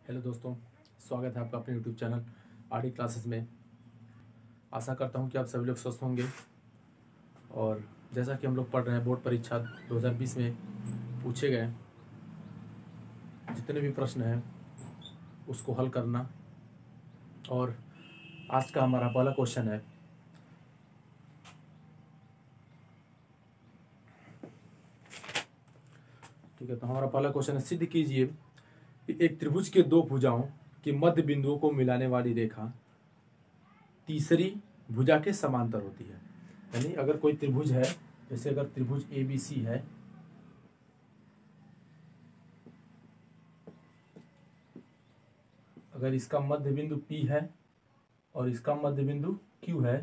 Hello दोस्तों, स्वागत है आपका अपने यूट्यूब चैनल आरडी क्लासेस में। आशा करता हूं कि आप सभी लोग स्वस्थ होंगे। और जैसा कि हम लोग पढ़ रहे हैं, बोर्ड परीक्षा 2020 में पूछे गए जितने भी प्रश्न हैं उसको हल करना। और आज का हमारा पहला क्वेश्चन है, ठीक है। तो हमारा पहला क्वेश्चन है, सिद्ध कीजिए कि एक त्रिभुज के दो भुजाओं के मध्य बिंदुओं को मिलाने वाली रेखा तीसरी भुजा के समांतर होती है। यानी अगर कोई त्रिभुज है, जैसे अगर त्रिभुज ABC है, अगर इसका मध्य बिंदु P है और इसका मध्य बिंदु Q है,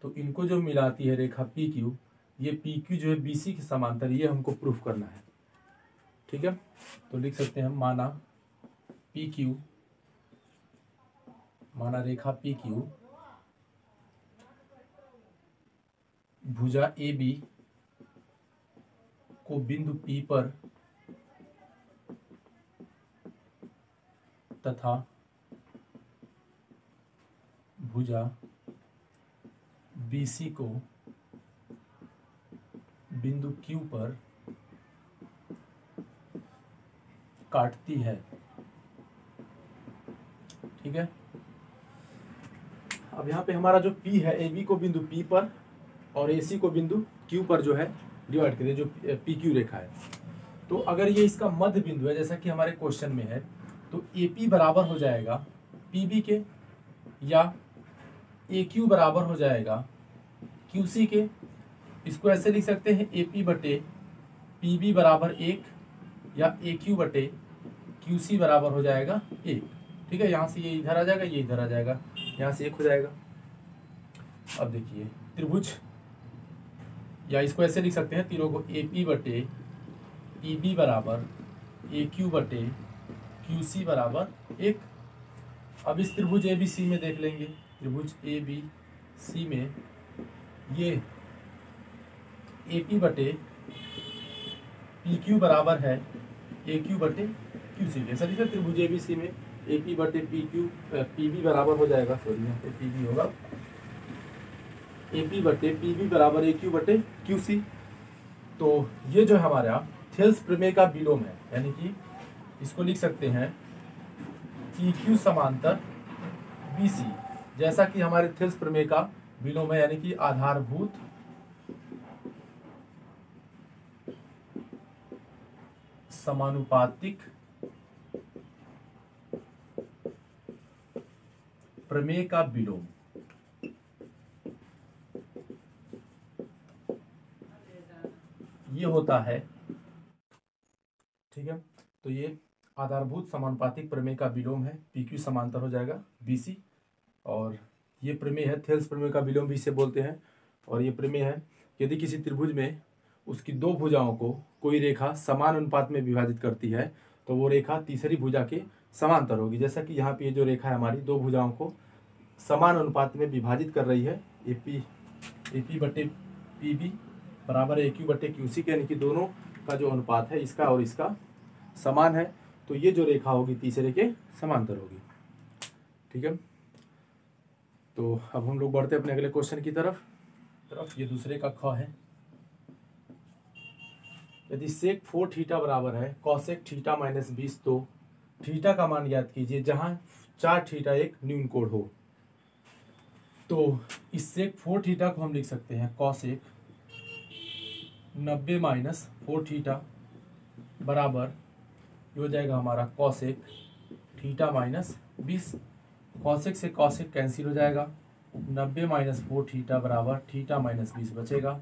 तो इनको जो मिलाती है रेखा PQ, ये PQ जो है BC के समांतर, ये हमको प्रूफ करना है। ठीक है, तो लिख सकते हैं माना PQ, माना रेखा PQ भुजा AB को बिंदु P पर तथा भुजा BC को बिंदु Q पर काटती है। ठीक है, अब यहाँ पे हमारा जो P है, AB को बिंदु P पर और AC को बिंदु Q पर जो है डिवाइड करिए, जो PQ रेखा है। तो अगर ये इसका मध्य बिंदु है, जैसा कि हमारे क्वेश्चन में है, तो AP बराबर हो जाएगा PB के, या AQ बराबर हो जाएगा QC के। इसको ऐसे लिख सकते हैं, AP बटे PB बराबर 1, या AQ बटे QC बराबर हो जाएगा 1। ठीक है, यहाँ से ये इधर आ जाएगा, ये इधर आ जाएगा, यहाँ से 1 हो जाएगा। अब देखिए त्रिभुज, या इसको ऐसे लिख सकते हैं, तीनों को AP बटे PB बराबर AQ बटे QC बराबर 1। अब इस त्रिभुज ABC में देख लेंगे, त्रिभुज ABC में ये AP बटे PQ बराबर है AQ बटे QC के। सर त्रिभुज ABC में AP बटे PB बराबर हो जाएगा, सॉरी यहाँ पे PB होगा, AP बटे PB बराबर AQ बटे QC। तो ये जो हमारा थेल्स प्रमेय का विलोम है, यानी कि इसको लिख सकते हैं PQ समांतर BC, जैसा कि हमारे थेल्स प्रमेय का विलोम है, यानी कि आधारभूत समानुपातिक प्रमेय का विलोम। ये होता है, ठीक है। तो ये आधारभूत समानुपातिक प्रमेय का विलोम है, PQ समांतर हो जाएगा BC। और ये प्रमेय है, थेल्स प्रमेय का विलोम भी इसे बोलते हैं। और ये प्रमेय है, यदि किसी त्रिभुज में उसकी दो भुजाओं को कोई रेखा समान अनुपात में विभाजित करती है, तो वो रेखा तीसरी भुजा के समांतर होगी। जैसा कि यहाँ पे ये जो रेखा है हमारी, दो भुजाओं को समान अनुपात में विभाजित कर रही है, AP बटे PB बराबर AQ बटे QC के, यानी कि दोनों का जो अनुपात है इसका और इसका समान है। तो ये जो रेखा होगी तीसरे के समांतर होगी। ठीक है, तो अब हम लोग बढ़ते हैं अपने अगले क्वेश्चन की तरफ। ये दूसरे का ख है। यदि सेक 4 थीटा बराबर है कॉसेक थीटा माइनस 20, तो थीटा का मान ज्ञात कीजिए जहां 4 थीटा एक न्यून कोण हो। तो इस सेक 4 थीटा को हम लिख सकते हैं कॉसेक 90 माइनस 4 थीटा बराबर, ये हो जाएगा हमारा कॉसेक थीटा माइनस 20। कॉसेक से कॉसेक कैंसिल हो जाएगा, 90 माइनस 4 थीटा बराबर थीटा माइनस 20 बचेगा।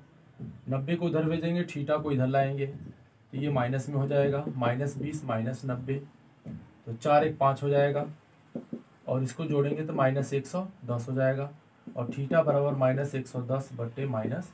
90 को उधर भेजेंगे, थीटा को इधर लाएंगे, तो ये माइनस में हो जाएगा, माइनस 20 माइनस 90, तो 4 1 5 हो जाएगा। और इसको जोड़ेंगे तो माइनस 110 हो जाएगा। और थीटा बराबर माइनस 110 बट्टे माइनस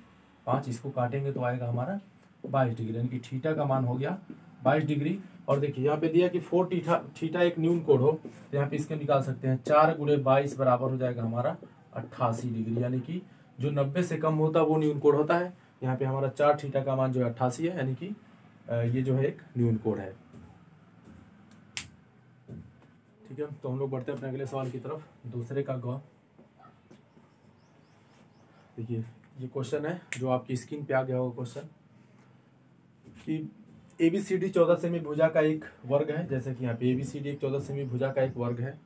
5, इसको काटेंगे तो आएगा हमारा 22 डिग्री, यानी कि थीटा का मान हो गया 22 डिग्री। और देखिए यहाँ पे दिया कि 4 थीटा एक न्यून कोण हो, तो यहाँ पे इसको निकाल सकते हैं, 4 गुणे 22 बराबर हो जाएगा हमारा 88 डिग्री, यानी कि जो 90 से कम होता है वो न्यून कोण होता है। यहाँ पे हमारा 4 थीटा का मान जो है 88 है, यानी कि ये जो है एक न्यून कोण है। ठीक ठीक है, तो हम लोग बढ़ते हैं अपने अगले सवाल की तरफ, दूसरे का ग। देखिए ये क्वेश्चन है जो आपकी स्क्रीन पे आ गया होगा क्वेश्चन कि ABCD 14 सेमी भुजा का एक वर्ग है। जैसे कि यहाँ पे ABCD एक 14 सेमी भुजा का एक वर्ग है।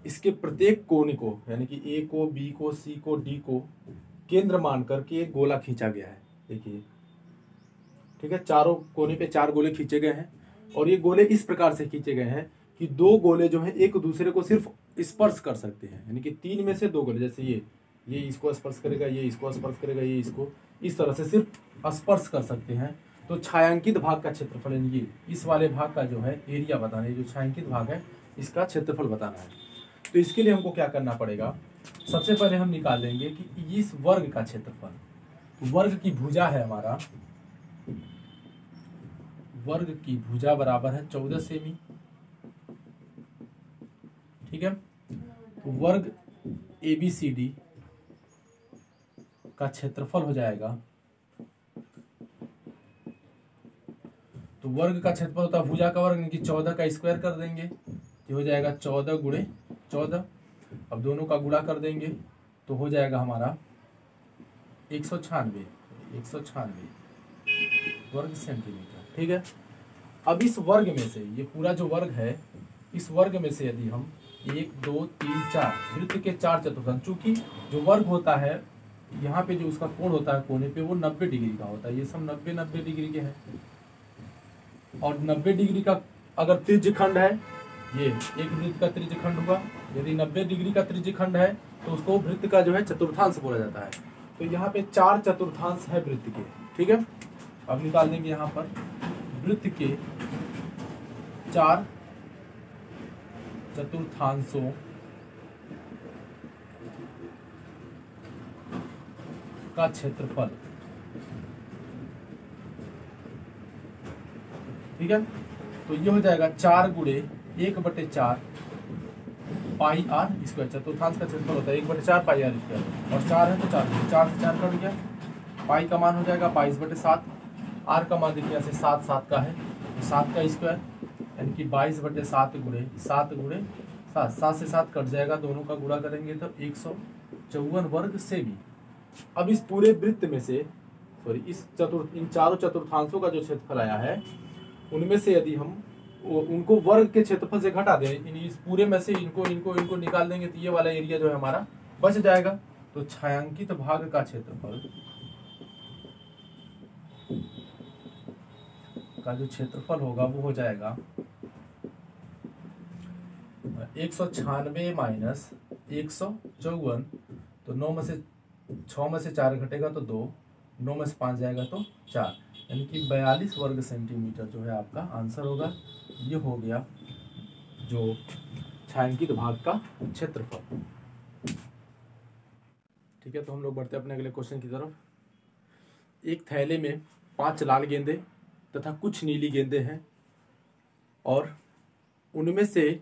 इसके प्रत्येक कोने को यानी कि A को, B को, C को, D को केंद्र मान करके एक गोला खींचा गया है। देखिए ठीक है, चारों कोने पे 4 गोले खींचे गए हैं और ये गोले इस प्रकार से खींचे गए हैं कि 2 गोले जो है एक दूसरे को सिर्फ स्पर्श कर सकते हैं, यानी कि 3 में से 2 गोले, जैसे ये इसको स्पर्श करेगा, ये इसको स्पर्श करेगा, ये इसको, इस तरह से सिर्फ स्पर्श कर सकते हैं। तो छायांकित भाग का क्षेत्रफल यानी ये इस वाले भाग का जो है एरिया बताना है, जो छायांकित भाग है इसका क्षेत्रफल बताना है। तो इसके लिए हमको क्या करना पड़ेगा, सबसे पहले हम निकाल लेंगे कि इस वर्ग का क्षेत्रफल, वर्ग की भुजा है हमारा, वर्ग की भुजा बराबर है 14 सेमी। ठीक है, तो वर्ग ABCD का क्षेत्रफल हो जाएगा, तो वर्ग का क्षेत्रफल होता है भुजा का वर्ग यानी कि 14 का स्क्वायर कर देंगे, ये हो जाएगा 14 गुणे 14। अब दोनों का गुणा कर देंगे तो हो जाएगा हमारा 196 वर्ग सेंटीमीटर। ठीक है, अब इस वर्ग में से, ये पूरा जो वर्ग है, इस वर्ग में से यदि हम 1 2 3 4 वृत्त के 4 चतुर्थांश, चूंकि जो वर्ग होता है यहाँ पे जो उसका कोण होता है कोने पे वो 90 डिग्री का होता है, ये सब 90 डिग्री के हैं। और 90 डिग्री का अगर त्रिज्यखंड है, ये एक वृत्त का त्रिज्यखंड हुआ, यदि 90 डिग्री का त्रिज्यखंड है तो उसको वृत्त का जो है चतुर्थांश बोला जाता है। तो यहाँ पे 4 चतुर्थांश है वृत्त के। ठीक है, अब निकाल देंगे यहाँ पर वृत्त के 4 चतुर्थांशों का क्षेत्रफल। ठीक है, तो ये हो जाएगा 4 गुणे 1/4 पाई आर स्क्वायर, चतुर्थांश का क्षेत्रफल होता है 1/4 पाई आर स्क्वायर, और 4 है तो 4 से 4 कट गया, पाई का मान हो जाएगा 22/7, आर का मान देखिए ऐसे 7 का है, तो 7 का स्क्वायर यानी कि 22/7 गुणे 7 7 से 7 कट जाएगा, दोनों का गुणा करेंगे तो 154 वर्ग सेमी। अब इस पूरे वृत्त में से इन चारों चतुर्थांशों का जो क्षेत्रफल आया है उनमें से यदि हम उनको वर्ग के क्षेत्रफल से घटा दें, इस पूरे में से इनको निकाल देंगे तो ये वाला एरिया जो है हमारा बच जाएगा। तो छायांकित भाग का क्षेत्रफल का जो क्षेत्रफल होगा वो हो जाएगा 196 माइनस 154, तो 9 में से 6 में से 4 घटेगा तो 2, 9 में से 5 जाएगा तो 4, यानी कि 42 वर्ग सेंटीमीटर जो है आपका आंसर होगा। ये हो गया जो छायांकित भाग का क्षेत्रफल। ठीक है, तो हम लोग बढ़ते हैं अपने अगले क्वेश्चन की तरफ। एक थैले में 5 लाल गेंदे तथा कुछ नीली गेंदे हैं और उनमें से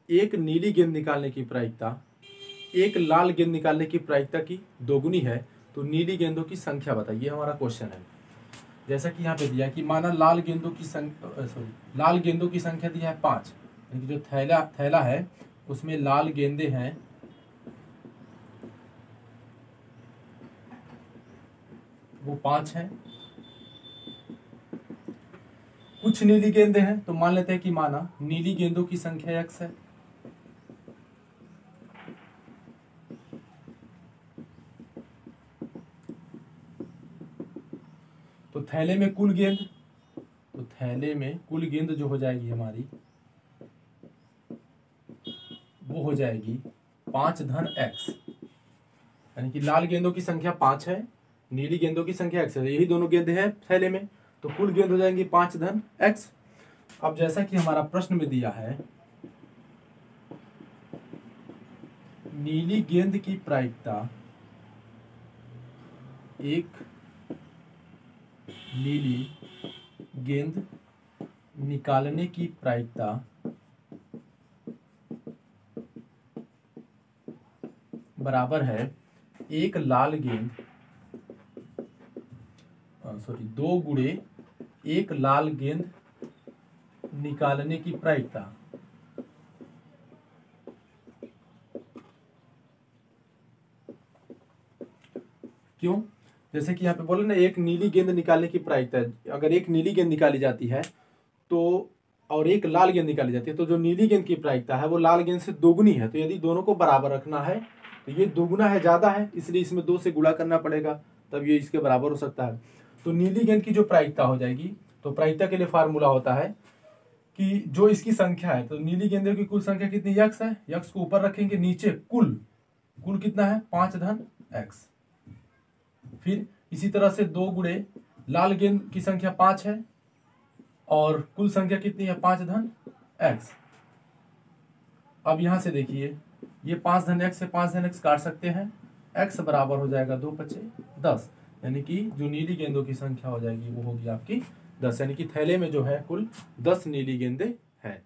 एक नीली गेंद निकालने की प्रायिकता एक लाल गेंद निकालने की प्रायिकता की दोगुनी है, तो नीली गेंदों की संख्या बताइए, हमारा क्वेश्चन है। जैसा कि यहाँ पे दिया कि माना लाल गेंदों की संख्या दी है 5, यानी कि जो थैला है उसमें लाल गेंदे हैं वो 5 हैं, कुछ नीली गेंदे हैं, तो मान लेते हैं कि माना नीली गेंदों की संख्या x है, तो थैले में कुल गेंद जो हो जाएगी हमारी वो हो जाएगी 5 धन x, यानी कि लाल गेंदों की संख्या 5 है, नीली गेंदों की संख्या x है, यही दोनों गेंदें हैं थैले में, तो कुल गेंद हो जाएंगी 5 धन x। अब जैसा कि हमारा प्रश्न में दिया है नीली गेंद की प्रायिकता, एक नीली गेंद निकालने की प्रायिकता बराबर है एक लाल गेंद 2 गुणे एक लाल गेंद निकालने की प्रायिकता, क्यों? जैसे कि यहाँ पे बोले ना, एक नीली गेंद निकालने की प्रायिकता है। अगर एक नीली गेंद निकाली जाती है तो और एक लाल गेंद निकाली जाती है, तो जो नीली गेंद की प्रायिकता है वो लाल गेंद से दोगुनी है। तो यदि दोनों को बराबर रखना है तो ये दोगुना है, ज्यादा है, इसलिए इसमें 2 से गुणा करना पड़ेगा, तब ये इसके बराबर हो सकता है। तो नीली गेंद की जो प्रायिकता हो जाएगी, तो प्रायिकता के लिए फार्मूला होता है कि जो इसकी संख्या है, तो नीली गेंदों की कुल संख्या कितनी, यक्स है, यक्स को ऊपर रखेंगे, नीचे कुल कितना है, 5 धन एक्स। फिर इसी तरह से 2 गुणे लाल गेंद की संख्या 5 है और कुल संख्या कितनी है, 5 धन एक्स। अब यहां से देखिए, ये 5 धन एक्स से 5 धन एक्स काट सकते हैं, एक्स बराबर हो जाएगा 2 × 5 = 10, यानी कि जो नीली गेंदों की संख्या हो जाएगी वो होगी आपकी 10, यानी कि थैले में जो है कुल 10 नीली गेंदें हैं।